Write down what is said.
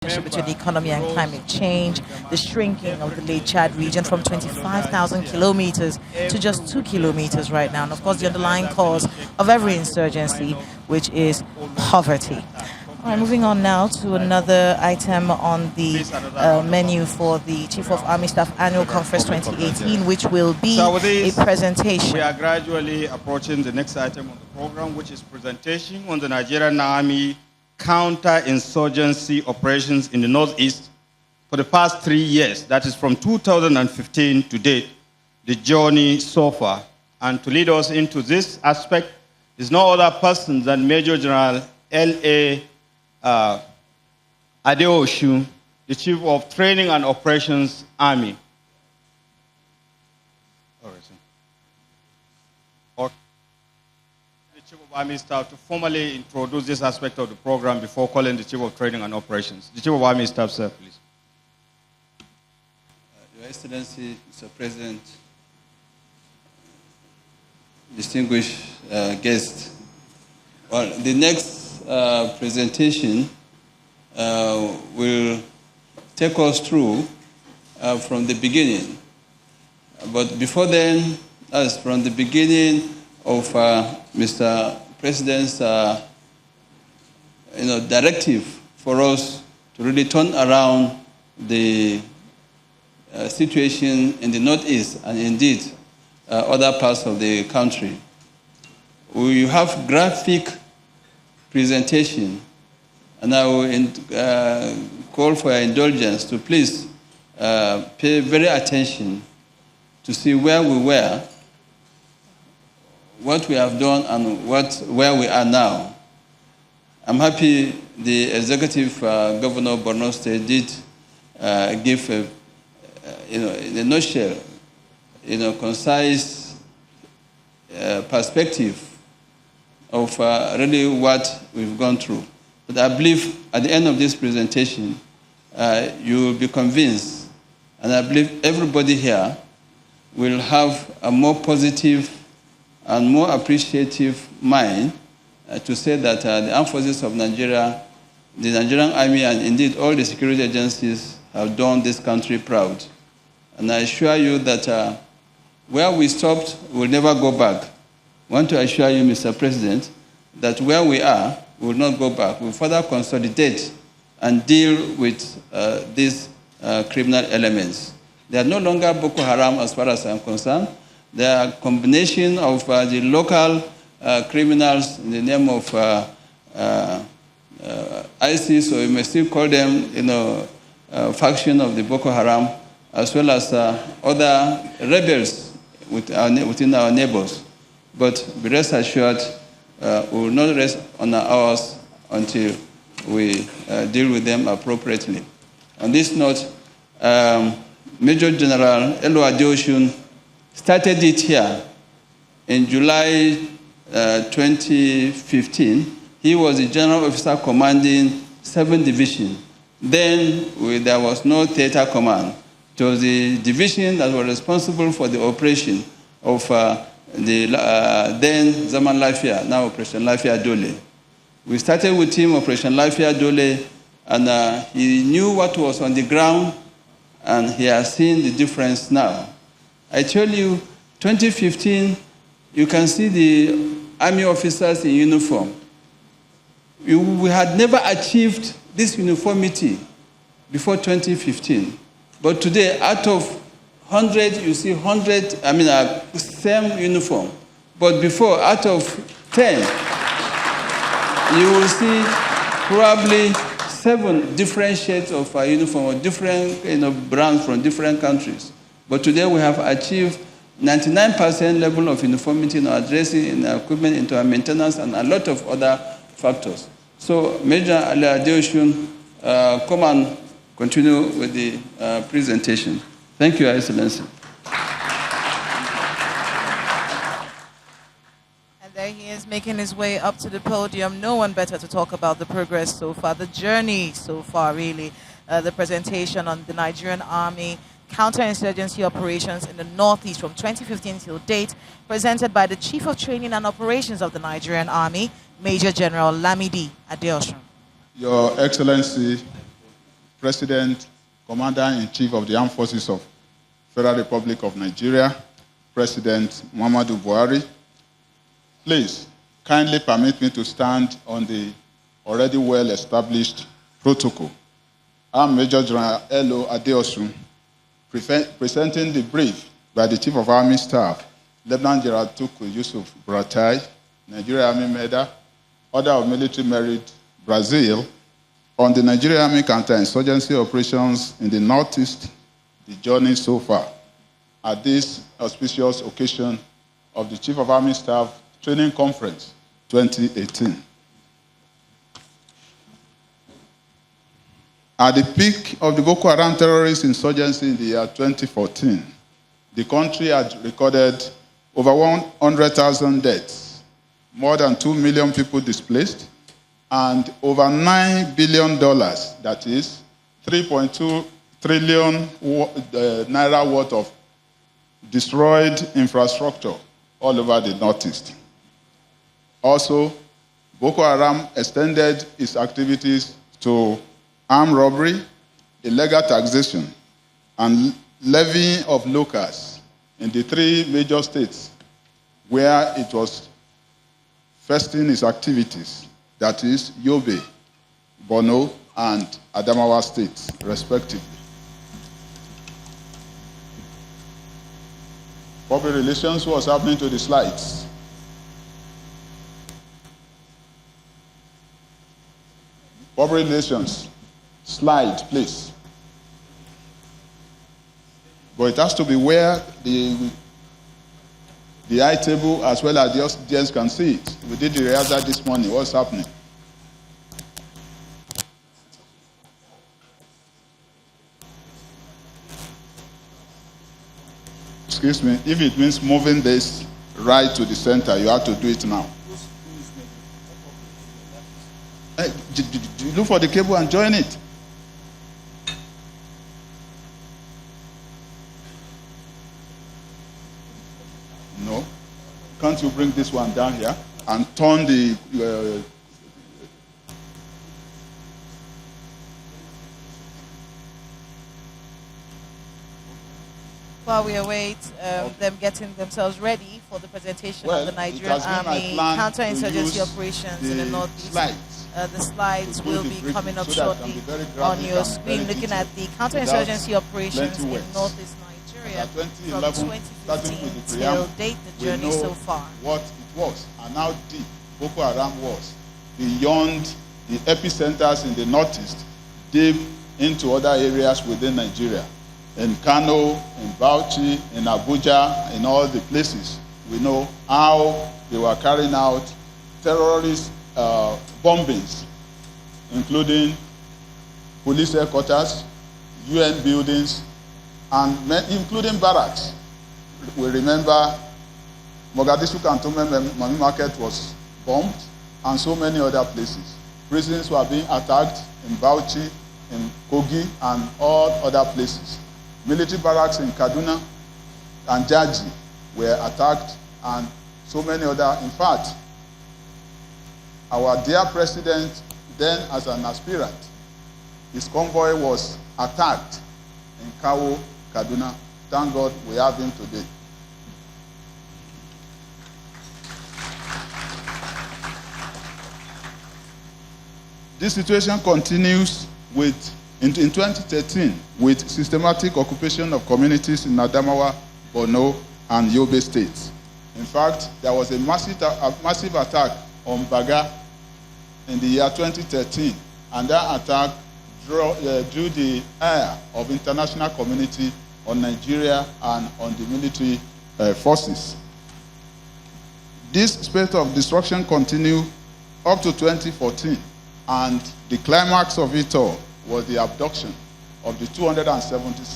between the economy and climate change, the shrinking of the Lake Chad region from 25,000 kilometers to just 2 kilometers right now, and of course the underlying cause of every insurgency, which is poverty. All right, moving on now to another item on the menu for the Chief of Army Staff Annual Conference 2018, which will be a presentation. We are gradually approaching the next item on the program, which is presentation on the Nigerian Army counter-insurgency operations in the Northeast for the past 3 years. That is from 2015 to date, the journey so far. And to lead us into this aspect is no other person than Major General L.A. Adeosun, the Chief of Training and Operations Army. The Chief of Army Staff to formally introduce this aspect of the program before calling the Chief of Training and Operations. The Chief of Army Staff, sir, please. Your Excellency, Mr. President, distinguished guests. Well, the next presentation will take us through from the beginning. But before then, as from the beginning of Mr. President's directive for us to really turn around the situation in the Northeast and indeed other parts of the country. We have graphic presentation, and I will call for your indulgence to please pay very attention to see where we were, what we have done, and where we are now. I'm happy the executive governor of Borno State did give in a nutshell, concise perspective of really what we've gone through. But I believe at the end of this presentation, you will be convinced, and I believe everybody here will have a more positive and more appreciative mind to say that the armed forces of Nigeria, the Nigerian Army, and indeed all the security agencies have done this country proud. And I assure you that where we stopped, we'll never go back. I want to assure you, Mr. President, that where we are, we will not go back. We'll further consolidate and deal with these criminal elements. They are no longer Boko Haram as far as I'm concerned. They are a combination of the local criminals in the name of ISIS, or you may still call them, faction of the Boko Haram, as well as other rebels within our neighbors. But be rest assured, we will not rest on our hours until we deal with them appropriately. On this note, Major General Elo Adeosun started it here in July 2015. He was the general officer commanding 7th Division. Then there was no theater command. It was the division that was responsible for the operation of then Zaman Lafia, now Operation Lafia Dole. We started with him, Operation Lafia Dole, and he knew what was on the ground, and he has seen the difference now. I tell you, 2015, you can see the army officers in uniform. We had never achieved this uniformity before 2015. But today, out of 100, you see 100, same uniform. But before, out of 10, you will see probably 7 different shades of uniform, or different brands from different countries. But today we have achieved 99% level of uniformity in our dressing, in our equipment, into our maintenance, and a lot of other factors. So, Major Ali Adeosun, come and continue with the presentation. Thank you, Your Excellency. And there he is, making his way up to the podium. No one better to talk about the progress so far, the journey so far, really. The presentation on the Nigerian Army counterinsurgency operations in the Northeast from 2015 till date, presented by the Chief of Training and Operations of the Nigerian Army, Major General Lamidi Adeosun. Your Excellency, President, Commander-in-Chief of the Armed Forces of Federal Republic of Nigeria, President Muhammadu Buhari, please kindly permit me to stand on the already well-established protocol. I'm Major General Elo Adeosun, presenting the brief by the Chief of Army Staff, Lieutenant General Tuku Yusuf Buratai, Nigeria Army Medal, Order of Military Merit, Brazil, on the Nigeria Army counter-insurgency operations in the Northeast, the journey so far, at this auspicious occasion of the Chief of Army Staff Training Conference 2018. At the peak of the Boko Haram terrorist insurgency in the year 2014, the country had recorded over 100,000 deaths, more than 2 million people displaced, and over $9 billion, that is 3.2 trillion naira worth of destroyed infrastructure all over the Northeast. Also, Boko Haram extended its activities to armed robbery, illegal taxation, and levying of locals in the 3 major states where it was festing its activities, that is Yobe, Borno, and Adamawa states, respectively. Public relations was happening to the slides. Public relations, slide, please. But it has to be where the eye table as well as the audience can see it. We did the rehearsal this morning. What's happening? Excuse me, if it means moving this right to the center, you have to do it now. Look for the cable and join it. No. Can't you bring this one down here and turn the... While we await them getting themselves ready for the presentation of the Nigerian Army counterinsurgency operations in the Northeast. The slides will be coming up shortly on your screen, looking at the counterinsurgency operations in Northeast Nigeria from 2015 till date, the journey so far. What it was and how deep Boko Haram was beyond the epicenters in the Northeast, deep into other areas within Nigeria. In Kano, in Bauchi, in Abuja, in all the places. We know how they were carrying out terrorist bombings, including police headquarters, UN buildings, and including barracks. We remember Mogadishu Cantonment Mami Market was bombed, and so many other places. Prisons were being attacked in Bauchi, in Kogi, and all other places. Military barracks in Kaduna and Jaji were attacked, and so many other. In fact, our dear president, then as an aspirant, his convoy was attacked in Kawo, Kaduna. Thank God we have him today. This situation continues in 2013 with systematic occupation of communities in Adamawa, Borno, and Yobe states. In fact, there was a massive attack on Baga in the year 2013, and that attack drew the ire of international community on Nigeria and on the military forces. This spate of destruction continued up to 2014, and the climax of it all was the abduction of the 276